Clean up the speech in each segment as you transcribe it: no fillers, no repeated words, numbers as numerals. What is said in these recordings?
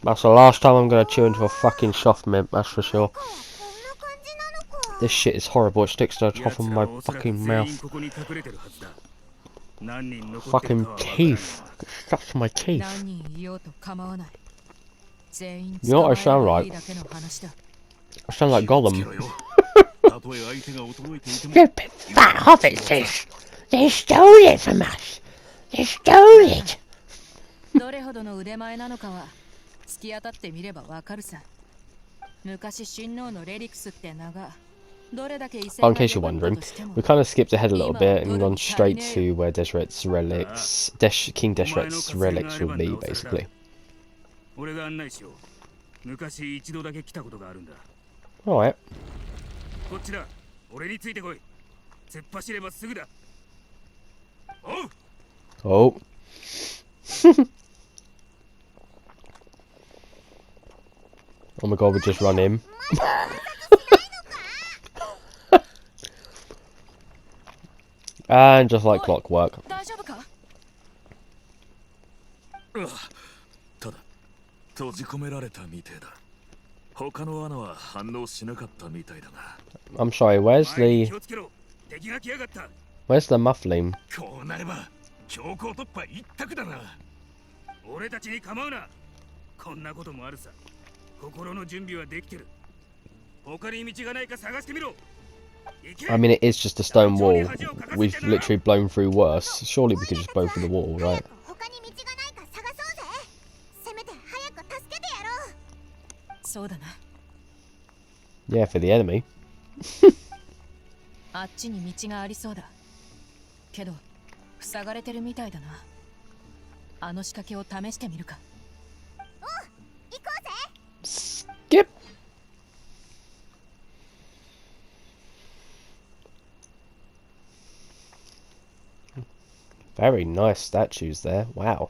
That's the last time I'm gonna chew into a fucking soft mint, that's for sure. This shit is horrible, it sticks to the top of my fucking mouth. Fucking teeth. It stuck to my teeth. You know what I sound like? I sound like Gollum. Stupid fat hobbits! They stole it from us! They stole it! どれほどの腕前なのかは突き当たってみればわかるさ。昔親王のレリクスって名がどれだけ異性 In case you're wondering, we kind of skipped ahead a little bit and gone straight to where Desret's relics, King Desret's relics would be, basically. 俺が案内しよう。昔一度だけ来たことがあるんだ。Alright. こっちだ。俺についてこい。突っ走ればすぐだ。おう。 Oh. Oh my god, we just run him. And just like clockwork. ただ閉じ込められたみてえだ。他の穴は反応しなかったみたいだが。I'm sorry, where's the muffling? こうなれば強行突破一択だな。俺たちに構うな。こんなこともあるさ。心の準備はできてる。他に道がないか探してみろ。 I mean, it is just a stone wall. We've literally blown through worse. Surely we could just blow through the wall, right? Yeah, for the enemy. あっちに道がありそうだ。けど塞がれてるみたいだな。あの仕掛けを試してみるか。お、行こうぜ。 Skip. Very nice statues there. Wow.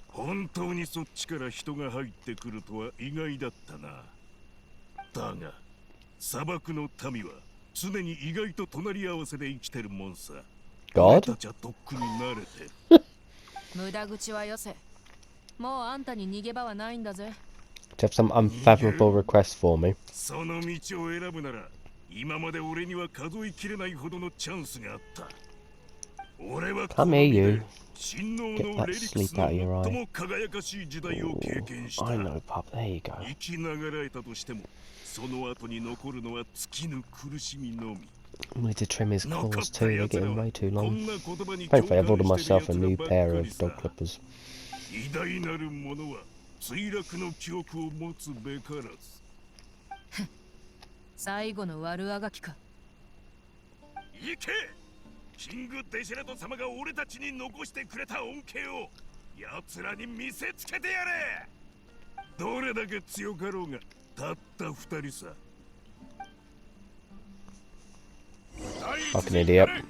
本当にそっちから人が入ってくるとは意外だったな。だが砂漠の民は常に意外と隣り合わせで生きてるもんさ。 God? 無駄口はよせ。もうあんたに逃げ場はないんだぜ。 Do you have some unfathomable request for me? その道を選ぶなら今まで俺には数えきれないほどのチャンスがあった。 Come here, you. Get that sleep out of your eye. Ooh, I know, pup. There you go. We need to trim his claws too. They're getting way too long. Thankfully, I've ordered myself a new pair of dog clippers. 最後の悪あがきか。キングデシェラト様が俺たちに残してくれた恩恵を奴らに見せつけてやれ。どれだけ強かろうがたった二人さ。 Fucking idiot.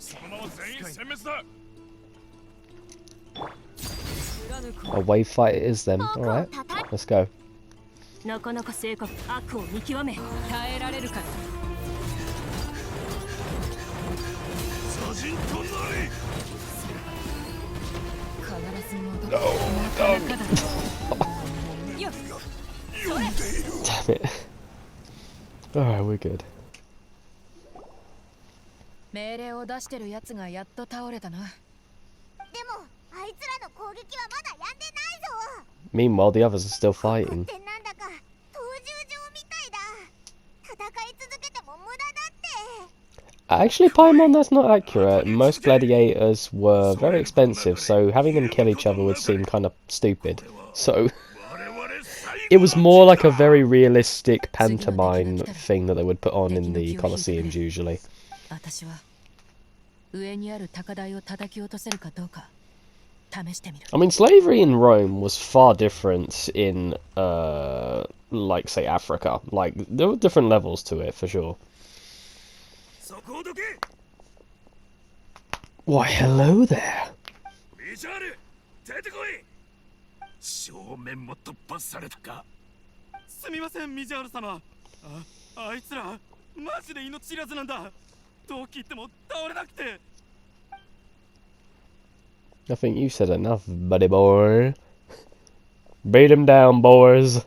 そのまま全員殲滅だ。 A wave fight it is then. Alright, let's go. なかなか正確。悪を見極め耐えられるか。 No, don't. Damn it. Alright, we're good. 命令を出してるやつがやっと倒れたな。でも、あいつらの攻撃はまだやんでないぞ。 Meanwhile, the others are still fighting. Actually, Paimon, that's not accurate. Most gladiators were very expensive, so having them kill each other would seem kind of stupid. So, it was more like a very realistic pantomime thing that they would put on in the Colosseums usually. I mean, slavery in Rome was far different in, like, say, Africa. Like, there were different levels to it, for sure. Why, hello there. 正面も突破されたか。すみません、ミジャール様。あいつらマジで命知らずなんだ。どう切っても倒れなくて。 I think you said enough, buddy boy. Beat him down, boys.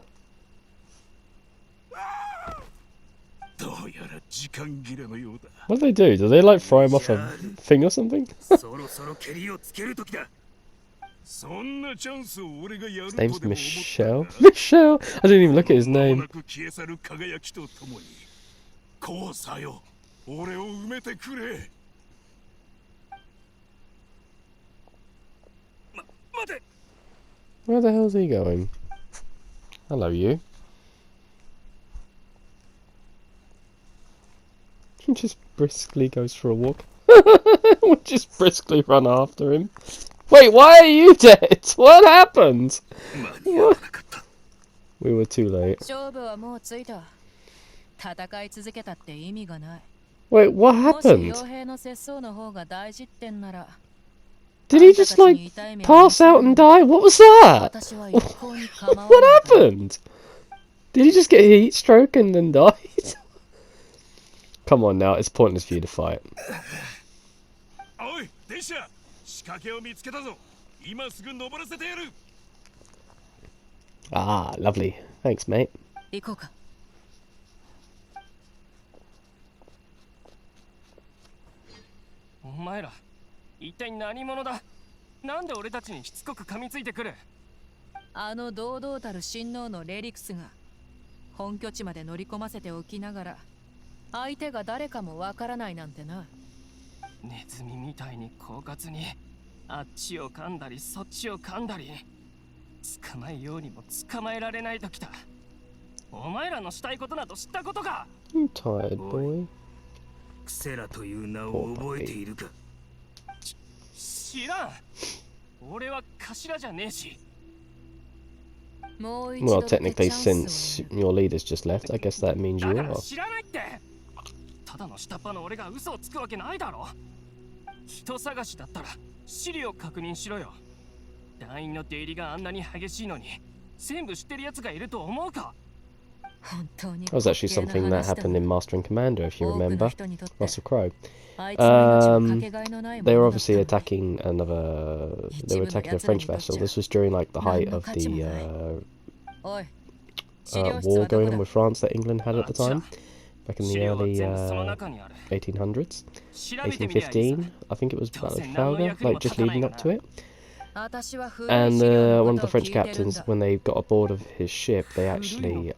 どうやら時間切れのようだ。 What do they do? Do they like throw him off a thing or something? そろそろ蹴りをつける時だ。そんなチャンスを俺がやる His と name's でも思った Michelle. か Michelle! I didn't even look at his 間も name. なく消え去る輝きとともに、こうさよ、俺を埋めてくれ。待て。 Where the hell's he going? Hello, you. He just briskly goes for a walk. We just briskly run after him. Wait, why are you dead? What happened? 間に合わなかった。 We were too late. 勝負はもうついた。戦い続けたって意味がない。 Wait, what もし happened? 傭兵の節操の方が大事ってんなら、 Did he just like pass out and die? What was that? 私は一向に構わ What ない。 happened? Did he just get a heat stroke and then died? Come on now, it's pointless for you to fight. おい、電車、仕掛けを見つけたぞ。今すぐ登らせてやる。 Ah, lovely. Thanks, mate. 行こうか。お前ら、一体何者だ？なんで俺たちにしつこく噛みついてくる？あの堂々たる親王のレリクスが本拠地まで乗り込ませておきながら、相手が誰かもわからないなんてな。ネズミみたいに狡猾に、あっちを噛んだりそっちを噛んだり、捕まえようにも捕まえられないときた。お前らのしたいことなど知ったことか？ You tired, boy? クセラという名を覚えているか。知らん。俺は頭じゃねえし。もう一 Well, 度だけ technically, チャン since スを your leader's just left, I guess that means だ you から are. 知らないって。ただの下っ端の俺が嘘をつくわけないだろ。人探しだったら資料確認しろよ。団員の出入りがあんなに激しいのに全部知ってる奴がいると思うか？本当に That was actually something that happened in Master and Commander, if you 多くの remember. 人にとって Russell Crowe. あいつの命はかけがえのないも They の were だった obviously んだ。 attacking another. They were attacking a French vessel. This was during like the height of the おい、資料室 war はど going こ on だ？ with France that England had at the time, back in 資 the 料は early 全部その中にある。 1800s, 調べてみりゃいいさ。 1815. I think it was Battle of Trafalgar, like just leading up to it. 私は古い And 資料の one こ of と the を French 聞いてるん captains, だ。 when they got aboard of his ship, they actually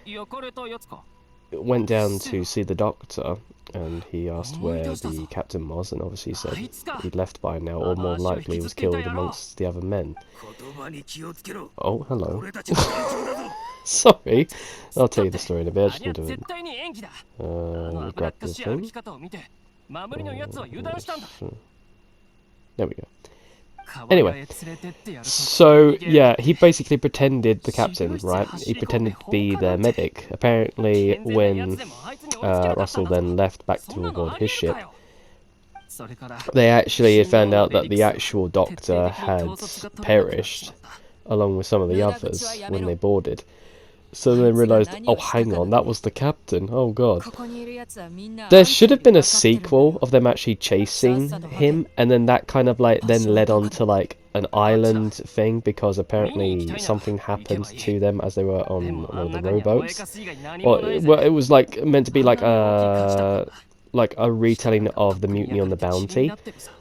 焼かれたやつか。 went down to see the doctor, and he asked where the captain was, and obviously said he'd left by now, or more likely was killed amongst the other men. 言葉に気をつけろ。 Oh, hello. 俺たちの団長だぞ。 Sorry, I'll tell you the story in a bit. I あ just れは need to 絶対に演技だ。あの grab 危なっか the しい歩 thing. き方を見て、守りのやつは油断したんだ。 There we go. 川へ連れてってやると So, yeah, he basically pretended the captain, right? He pretended to be the medic. Apparently, when Russell then left back to aboard his ship, they actually found out that the actual doctor had perished, along with some of the others, when they boarded. So then realised, oh, hang on, that was the captain. Oh, God. ここにいる奴はみんな There should have been a sequel of them actually chasing him, and then that kind of like then led on to like an island thing, because apparently something happened to them as they were on one of the rowboats. Well, it was like meant to be like a retelling of the mutiny on the Bounty,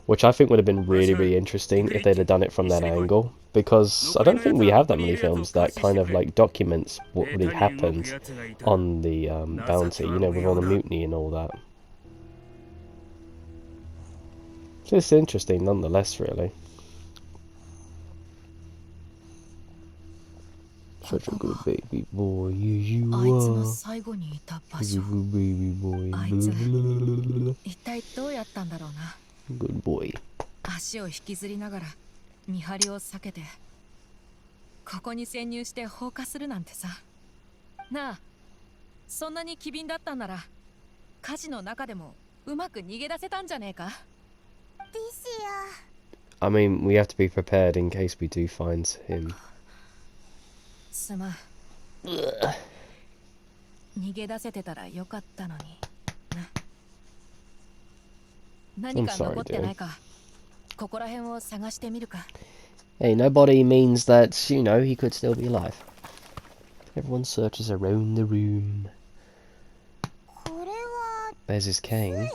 which I think would have been really, really interesting if they'd have done it from that angle, because I don't think we have that many films that kind of like documents what really happened on the Bounty, you know, with all the mutiny and all that. It's interesting nonetheless, really. Such a good baby boy, you あいつの are. 最後にいた場所。 Good baby boy. あいつ一体どうやったんだろうな。 Good boy. 足を引きずりながら見張りを避けてここに潜入して放火するなんてさ。なあ、そんなに機敏だったんなら火事の中でもうまく逃げ出せたんじゃねえか。 I mean, we have to be prepared in case we do find him. すまん。逃げ出せてたらよかったのにな。何か残ってないか。ここら辺を探してみるか。Hey, no body means that, you know, he could still be alive. Everyone searches around the room. これは There's his cane, 杖？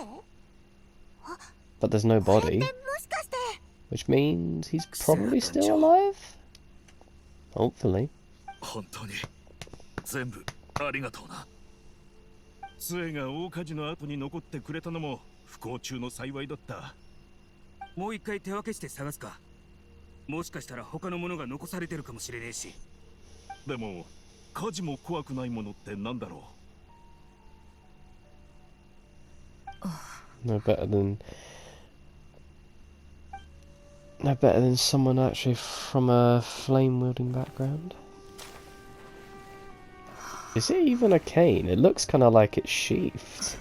but there's no これって body, もしかして which means he's probably still alive? Hopefully. 本当に全部ありがとうな。杖が大火事の後に残ってくれたのも不幸中の幸いだった。もう一回手分けして探すか。もしかしたら他のものが残されてるかもしれねえし。でも火事も怖くないものってなんだろ No better than... No better than someone actually from a flame-wielding background. Is it even a cane? It looks kind of like it's sheathed.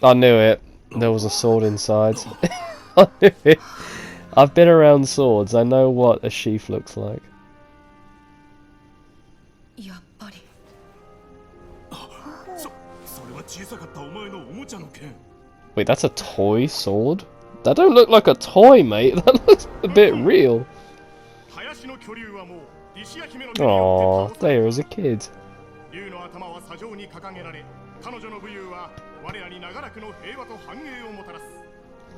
I knew it. There was a sword inside. I knew it. I've been around swords. I know what a sheath looks like. やっぱりう。それは小さかったお前のおもちゃの剣。 Wait, that's a toy sword? That don't look like a toy, mate. That looks a bit real. 林の巨竜はもうリシア姫の Aww, there as a kid. 竜の頭は砂上に掲げられ、彼女の武勇は我らに長らくの平和と繁栄をもたらす。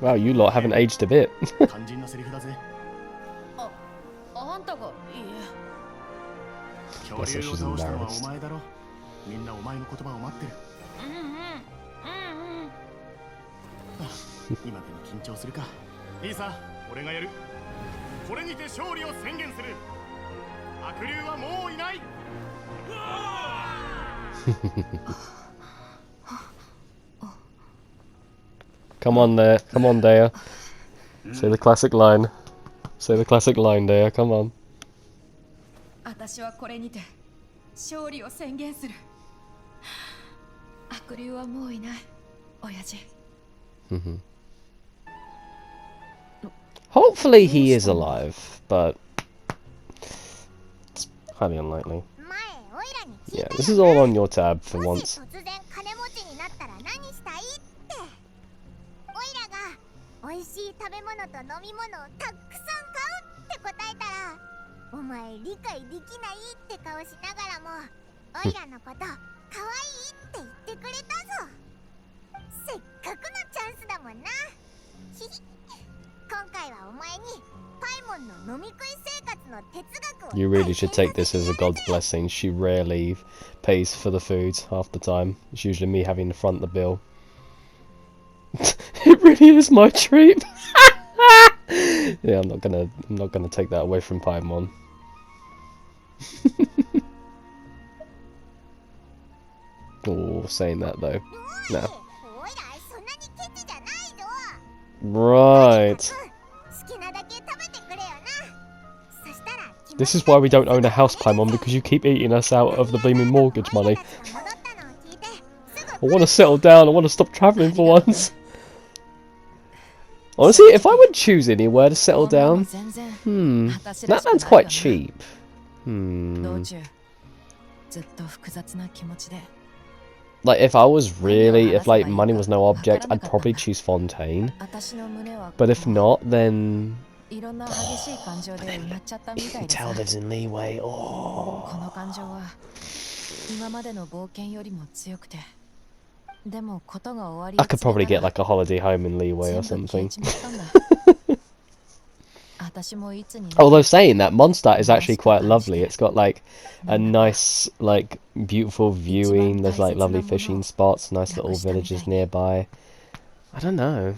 Wow, you lot haven't aged a bit. 肝心なセリフだぜ。あんたがいい恐竜を倒したのはお前だろ。みんなお前の言葉を待ってる。今でも緊張するか。いいさ、俺がやる。これにて勝利を宣言する。悪竜はもういない。 Come on there, come on Dea. Say the classic line. Say the classic line, Dea, come on. 私はこれにて勝利を宣言する。悪竜はもういない親父。 Hopefully he is alive, but it's highly unlikely. 前オイラに聞い Yeah, た this is all on your tab for もし once. 突然金持ちになったら何したいってオイラが美味しい食べ物と飲み物をたくさん買うって答えたらお前理解できないって顔しながらもオイラのこと可愛いって言ってくれたぞせっかくのチャンスだもんなひひ今回はお前にパイモンの飲み食い生活の哲学を You really should take this as a god's blessing. She rarely pays for the food half the time. It's usually me having to front the bill. It really is my treat. Yeah, I'm not gonna take that away from Paimon. Oh, saying that though. No. おいらそんなにケチじゃないぞ Right. 好きなだけ食べてくれよなそしたら This is why we don't own a house, Paimon, because you keep eating us out of the blooming mortgage money. I want to settle down. I want to stop travelling for once. Honestly, if I would choose anywhere to settle down, that land's quite cheap. 道中ずっと複雑な気持ちで Like, if I was really, if like money was no object, I'd probably choose Fontaine. 私の胸は But if not, then いろんな激しい感情で埋まっちゃったみたいでさ Tell lives in Leeway. こ Oh. の感情は今までの冒険よりも強くてでもことが終わり I could probably get like a holiday home in Leeway or 全部消え something. ちまったんだ私もいつに Although saying that, Mondstadt is actually quite lovely. It's got like a nice, like beautiful viewing. There's like lovely fishing spots, nice little villages nearby. I don't know.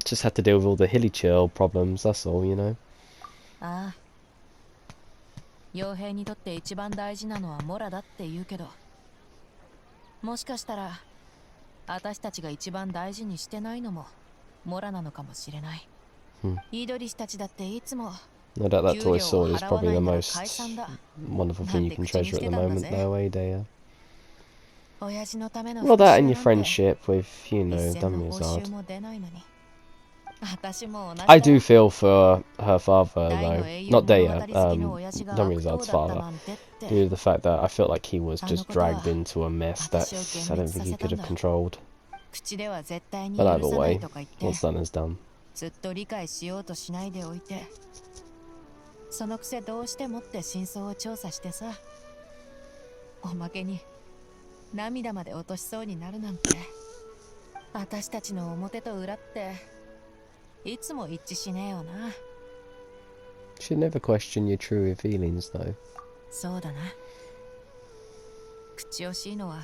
Just had to deal with all the hilly chill problems. That's all, you know. ああ傭兵にとって一番大事なのはモラだって言うけどもしかしたら私たちが一番大事にしてないのもモラなのかもしれない、イードリスたちだっていつも No doubt that toy sword is 給料を払わ probably ない the なら most 解散だ wonderful thing you can treasure at the moment, though, eh, Dea? 親父のための Well, that and your 復讐なんて friendship with, you 一 know, 銭の報酬 Dumyazard. も出ないのに私も同じだ I do feel for her father, 大 though. の英雄 Not 物 Dea, 語好きの親父が悪党 Dumyazard's だった father. なんてって Due to the fact that I felt like he was just あのことは dragged into a mess that 私を I don't 幻滅 think he させた could ん have だ controlled. 口では絶対に But 許 either さない way, とか言って what's done is done. ずっと理解しようとしないでおいて、そのくせどうしてもって真相を調査してさ、おまけに涙まで落としそうになるなんて。私たちの表と裏っていつも一致しねえよな。 Should never question your true feelings, though. そうだな。口惜しいのは、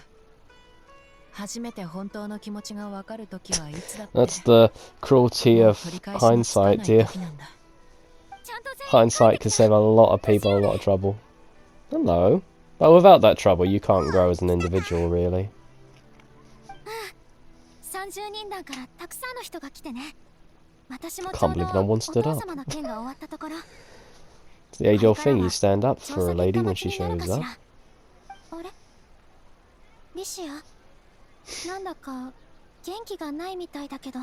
初めて本当の気持ちがわかるときはいつだって。 That's the cruelty of hindsight, dear. Hindsight can save a lot of people a lot of trouble. Hello. But without that trouble, you can't grow as an individual, really. 30人団からたくさんの人が来てね。私もちょ Can't うど believe no one お stood 父 up. 様の件が終わったところ。 It's the age-old thing. You stand up 調 for 査 a 結 lady 果も when 気 she になる shows かし up. ら。あれリシア、なんだか元気がないみたいだけど。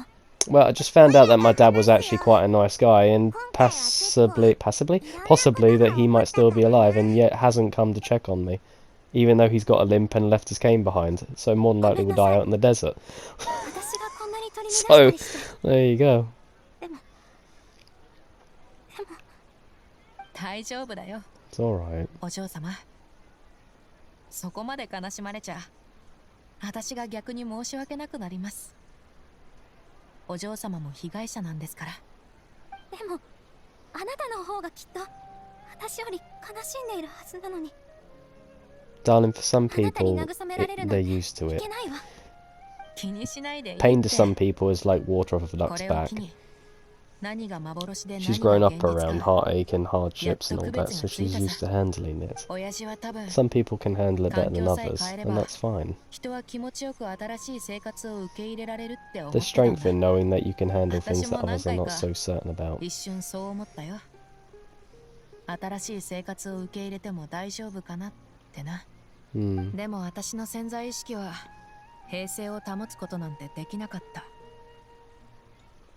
Well, I just found out that my dad was actually quite a nice guy, and possibly that he might still be alive, and yet hasn't come to check on me, even though he's got a limp and left his cane behind. So more than likely will die out in the desert. 私がこんなに取り乱した So りして。 there you go. 大丈夫だよ、 It's all right. お嬢様。そこまで悲しまれちゃ、私が逆に申し訳なくなります。お嬢様も被害者なんですから。でもあなたの方がきっと私より悲しんでいるはずなのに。 Darling, for some あなたに people, 慰められるなん they're て used to い it. けないわ。気にしないでいいって Pain to some people is like water off a こ duck's れを back. 機に、何が幻で She's 何 grown が up 現実 around か。 heartache and hardships and all that, so she's used to handling it. 親父は多分、 Some people can handle it better than 環境さえ others, 変えれ and ば that's fine. 人は気持ちよく新しい生活を受け入れられるって思っ There's てたん strength だ。 in knowing that you can handle things 私 that も何 others are 回 not か so certain about. 一瞬そう思ったよ。新しい生活を受け入れても大丈夫かなってな。 Hmm. でも私の潜在意識は平静を保つことなんてできなかった。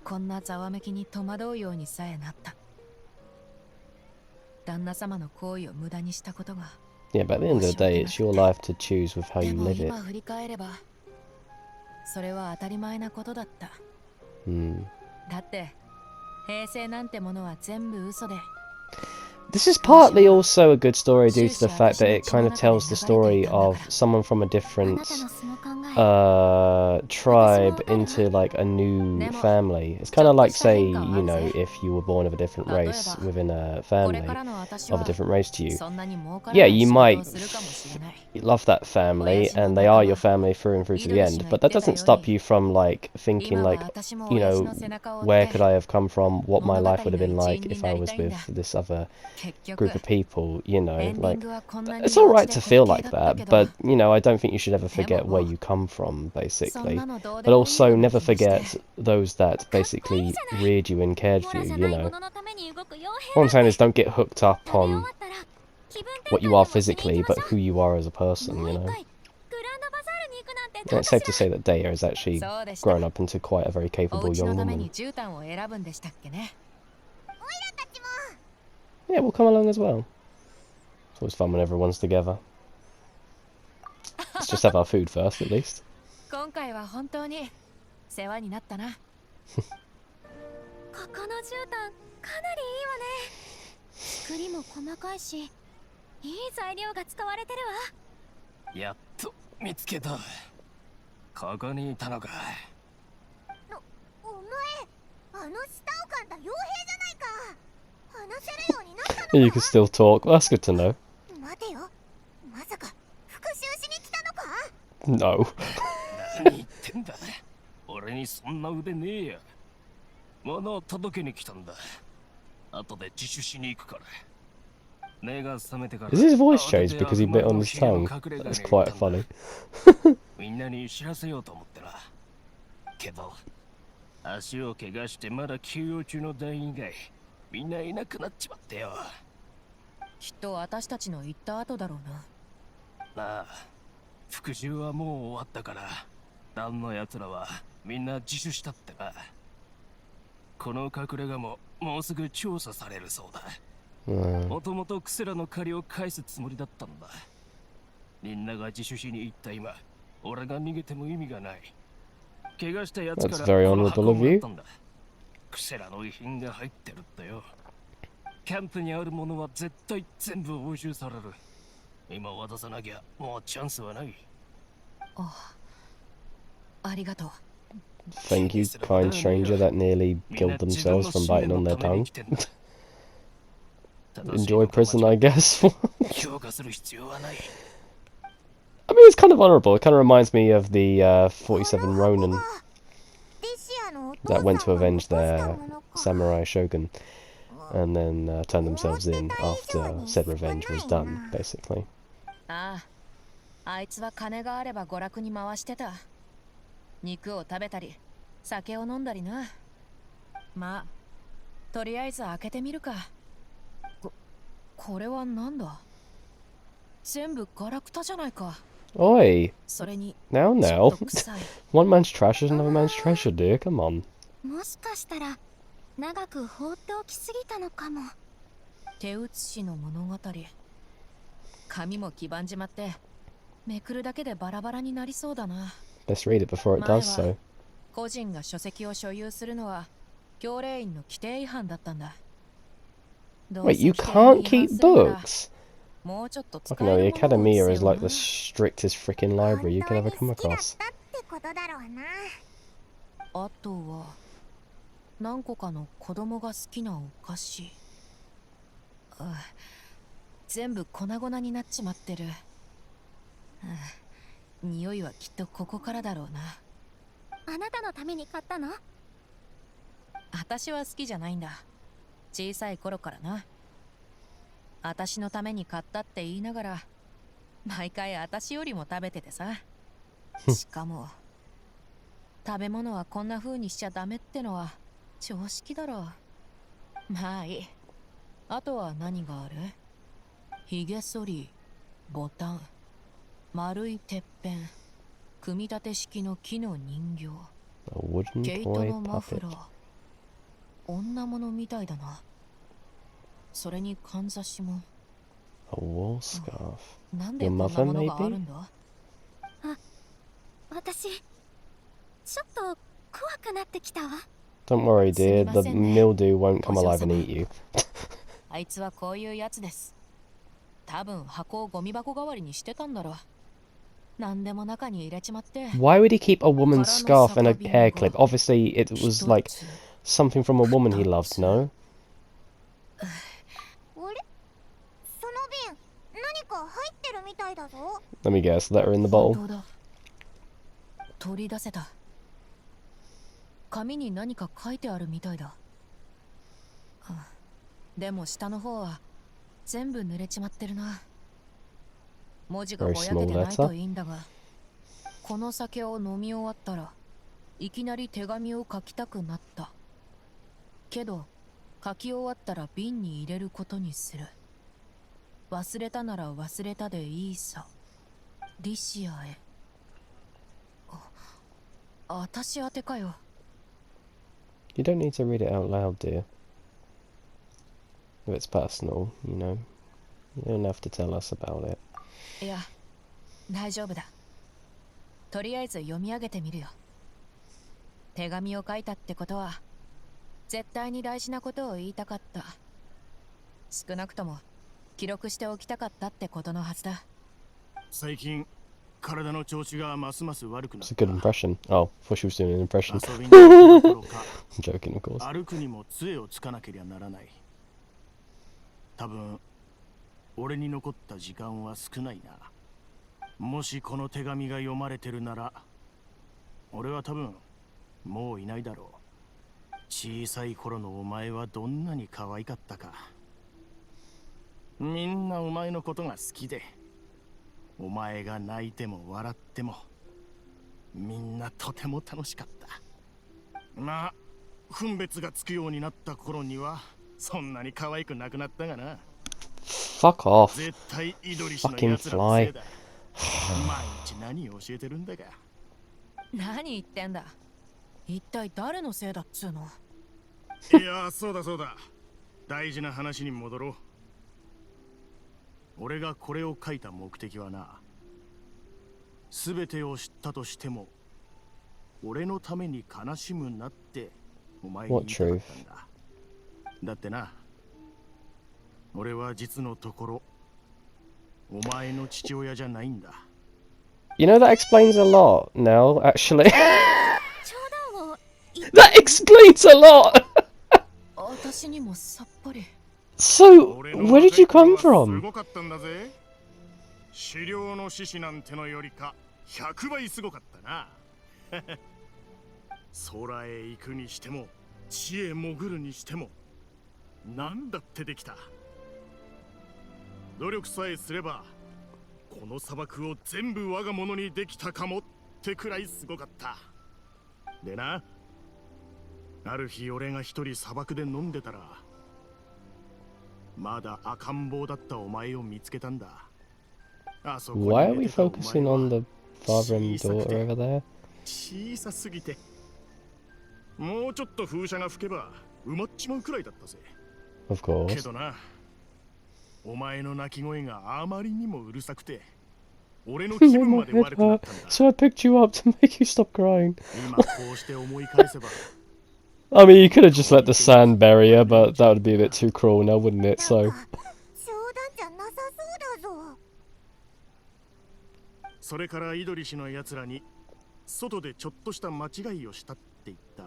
こんなざわめきに戸惑うようにさえなった。旦那様の行為を無駄にしたことが。 Yeah, but at the end of the day, it's your life to choose with how で you も live it. 今振り返れば、それは当たり前なことだった。 Hmm. だって平静なんてものは全部嘘で。 This is partly also a good story due to the fact that it kind of tells the story of someone from a あな different たのその考え。 tribe into like a new family. It's kind of like, say, you know, if you were born of a different race within a これ family からの私 of は a different race to you. そんなに儲からな Yeah, い you 仕 might 事をするかもしれない。 love that family and they are your family through and through to the end, but that doesn't stop you from like thinking like, you know, where could I have come from, what my life would have been like if I was with this other 結 group 局 of people, you know, エンディン like グはこんなに it's all right 幼稚 to で feel 滑稽 like だったけ that, ど、 but you know, I don't think you should ever forget where you come from, basically. But also never forget those that basically reared you and cared 網 for 羅 you, じゃ you ないも know. ののために動く傭兵 What I'm saying is don't get hooked up 食べ終 on わったら気分転換 what you で are もしに physically, 行きま but しょ who you are as a う。 person, もう you 一 know. 回グランドバザールに行くなんて And どう it's か safe し to ら。 say that Daya has actually そうでした。 grown up into quite a very お capable 家の young ために woman. 絨毯を選ぶんでしたっけね。 Yeah, we'll come along as well. It's always fun when everyone's together. Let's just have our food first, at least. 今回は本当に世話になったな。ここの絨毯かなりいいわね。作りも細かいし、いい材料が使われてるわ。やっと見つけた。ここにいたのか。お前、あの舌を噛んだ傭兵じゃないか。話せるようになったの You か。 can still talk. Well, that's good to know. 待てよ。まさか復讐しに来たのか。 No. 何言ってんだ。俺にそんな腕ねえや。物を届けに来たんだ。後で自首しに行くから。目が覚めてから。 Is his voice changed because he bit on his tongue? That's quite funny. みんなに知らせようと思ってな。けど、足を怪我してまだ休養中の団員以外、みんないなくなっちまってよ。きっと私たちの行った後だろうな。なあ、復讐はもう終わったから、団の奴らはみんな自首したってな。この隠れ家ももうすぐ調査されるそうだ。もともとクセラの借りを返すつもりだったんだ。みんなが自首しに行った今、俺が逃げても意味がない。怪我した奴から That's very この honorable 箱を of もら you. ったんだ。クセラの遺品が入ってるってよ。キャンプにあるものは絶対全部押収される。今渡さなきゃもうチャンスはない。ありがとう。 Thank you, kind stranger that nearly killed themselves from biting on their tongue. Enjoy prison, I guess. I mean, it's kind of honourable. It kind of reminds me of the 47 Ronin that went to avenge their samurai shogun and then turned themselves in after said revenge was done, basically. ああ、あいつは金があれば娯楽に回してた。肉を食べたり酒を飲んだりな。まあとりあえず開けてみるか。これはなんだ。全部ガラクタじゃないか。Oi! それに Now, ち now. ょっと臭い。 One man's trash is another man's treasure, dear. Come on. もしかしたら長く放っておきすぎたのかも。手写しの物語。紙も黄ばんじまってめくるだけでバラバラになりそうだな。 Let's read it before it does so. 個人が書籍を所有するのは教令員の規定違反だったんだ。 Wait, you can't keep books? もうちょっと使 Fucking hell, え the るものを Academia 写 is せよ like な。 the strictest freaking library you could ever come 本当に好 across. きだったってことだろうな。あとは何個かの子供が好きなお菓子。全部粉々になっちまってる。匂いはきっとここからだろうな。あなたのために買ったの？私は好きじゃないんだ。小さい頃からな。私のために買ったって言いながら毎回私よりも食べててさ。しかも食べ物はこんな風にしちゃダメってのは常識だろう。まあいい。あとは何がある？ひげ剃り、ボタン、丸いてっぺん、組み立て式の木の人形、 A wooden 毛糸 toy のマフ puppet. ラー。女物みたいだな。それにかんざしも。 A wool scarf. なんで Your こんな mother, ものがある maybe? んだ？私ちょっと怖くなってきたわ。 Don't worry, dear. The すみませんね。 mildew won't come お嬢 alive and 様。 eat you. あいつはこういうやつです。多分箱をゴミ箱代わりにしてたんだろう。何でも中に入れちまって。 Why would he keep a woman's scarf and a hair clip? Obviously, it was like something from a woman he loved, no? あれ？その瓶何か入ってるみたいだぞ。 Let me guess. Letter in the 本 bottle. 当だ。取り出せた。紙に何か書いてあるみたいだ。でも下の方は全部濡れちまってるな。文字がぼやけてないといいんだが、この酒を飲み終わったらいきなり手紙を書きたくなった。けど書き終わったら瓶に入れることにする。忘れたなら忘れたでいいさ。リシアへ。私宛てかよ。 You don't need to read it out loud, dear. If it's personal, you know. You don't have to tell us about it. いや、大丈夫だ。とりあえず読み上げてみるよ。手紙を書いたってことは、絶対に大事なことを言いたかった。少なくとも記録しておきたかったってことのはずだ。最近体の調子がますます悪くなっ It's a た。 good impression. Oh, thought she was doing an impression. 遊びに行くどころか I'm joking, of course. 歩くにも杖をつかなけりゃならない。多分俺に残った時間は少ないな。もしこの手紙が読まれてるなら俺は多分もういないだろう。小さい頃のお前はどんなに可愛かったか。みんなお前のことが好きで、お前が泣いても笑ってもみんなとても楽しかった。まあ分別がつくようになった頃にはそんなに可愛くなくなったがな。 Fuck off. 絶対イドリシのやつらのせいだ。毎日何を教えてるんだか。何言ってんだ。一体誰のせいだっつうの。いや、そうだそうだ。大事な話に戻ろう。俺がこれを書いた目的はな、全てを知ったとしても俺のために悲しむなってお前に What 言いたか truth? ったんだ。だってな、俺は実のところお前の父親じゃないんだ。You know, that explains a lot, Nell, actually. 冗談を That explains a lot! 私にもさっぱり。 So, where did you come す from? ごかったんだぜ。狩猟の獅子なんてのよりか100倍すごかったな。空へ行くにしても地へ潜るにしても何だってできた。努力さえすればこの砂漠を全部我が物にできたかもってくらいすごかった。でな、ある日俺が一人砂漠で飲んでたらまだ赤ん坊だったお前を見つけたんだ。あそこに Why are 寝 we てたお focusing 前は on the father and daughter over there? 小さすぎてもうちょっと風車が吹けば埋まっちまうくらいだったぜ。 Of け course. どな、お前の泣き声があまりにもうるさくて俺の気 Made 分 my まで head 悪くなっ hurt, たんだ。 so I picked you up to make you stop crying. 今こうして思い返せば I mean, you could have just let the sand bury her, but that would be a bit too cruel now, wouldn't it? なん So, か冗談じゃなさそうだぞ。それからイドリ氏のやつらに外でちょっとした間違いをしたって言った。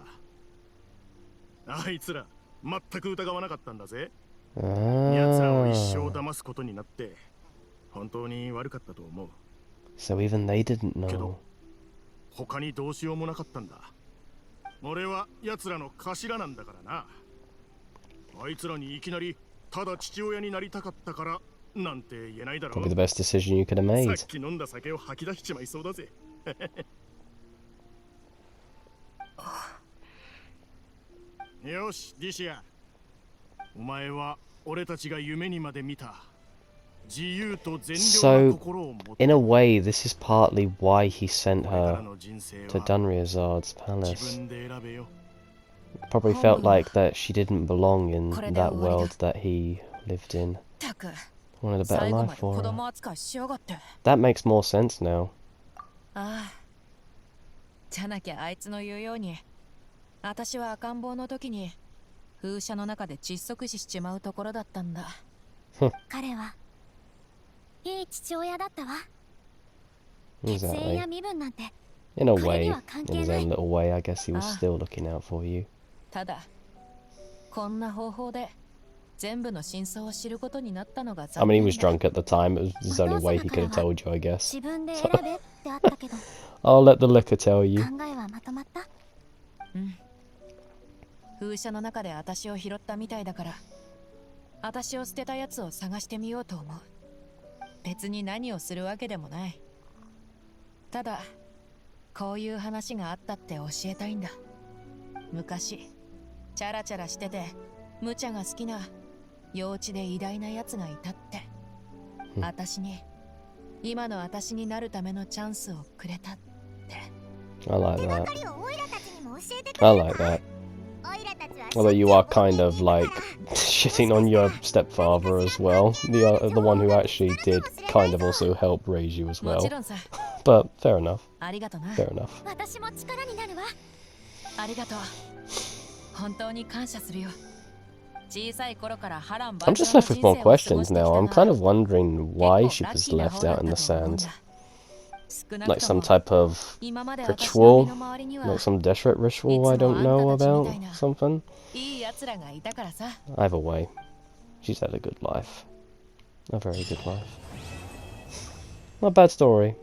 あいつら全く疑わなかったんだぜ。奴らを一生 ah, 騙すことになって本当に悪かったと思う。 so even they didn't け know. ど他にどうしようもなかったんだ。俺は奴らの頭なんだからな。あいつらにいきなりただ父親になりたかったからなんて言えないだろ Probably the best decision you could have さ made. っき飲んだ酒を吐き出しちまいそうだぜ。よし、ディシア。お前は俺たちが夢にまで見た自由と善良な心を持って In a way, this is partly why he sent これから her の人生 to は Dunriazard's 自 palace. 分で選べよ。 Probably felt like that she didn't belong in Kore de that owari world da. that he lived in. たく、 Wanted a better 最後ま life で for 子 her. 供扱いしやがって。あ That makes more sense now. あ。じゃなきゃあいつの言うように、私は赤ん坊の時に風車の中で窒息死しちまうところだったんだ。彼はいい父親だったわ。血縁 Exactly. や身分なんて In a これ way, には関 in 係 his ない。 own little way, I guess he was Ah. still looking out for you. ただ、こんな方法で全部の真相を知ることになったのが I 残 mean, he 念 was だ。 drunk at the time. It was the only way he could have told you, I guess. 自分で選べってあったけど I'll let the liquor tell 考 you. えはまとまった。うん。風車の中で私を拾ったみたいだから、私を捨てたやつを探してみようと思う。別に何をするわけでもない。ただ、こういう話があったって教えたいんだ。昔、チャラチャラしてて、無茶が好きな幼稚で偉大なやつがいたって。私に、今の私になるためのチャンスをくれたって。 I like 手が that. かりをオイラたちにも教えてく I れる like か。 that. オイラたちは Although you are kind of like shitting on your stepfather as well. The one who actually did kind of also help raise you as もち well. ろんさ、 But fair enough. ありがとな。 Fair enough. 私も力になるわ。ありがとう。本当に感謝するよ。小さい頃から波乱 I'm 万 just 丈 left な with 人 more 生を過ご questions してきた now. が I'm kind of wondering 結 why 構 she ラッ was キーな left 方だ out っ in た the と思うんだ。 sands. 少なく Like と some も type of 今まで私の ritual? 身の回りには Like some desperate ritual I don't know about? Something? いい奴らがいたからさ。 Either way, she's had a good life. A very good life. Not a bad story.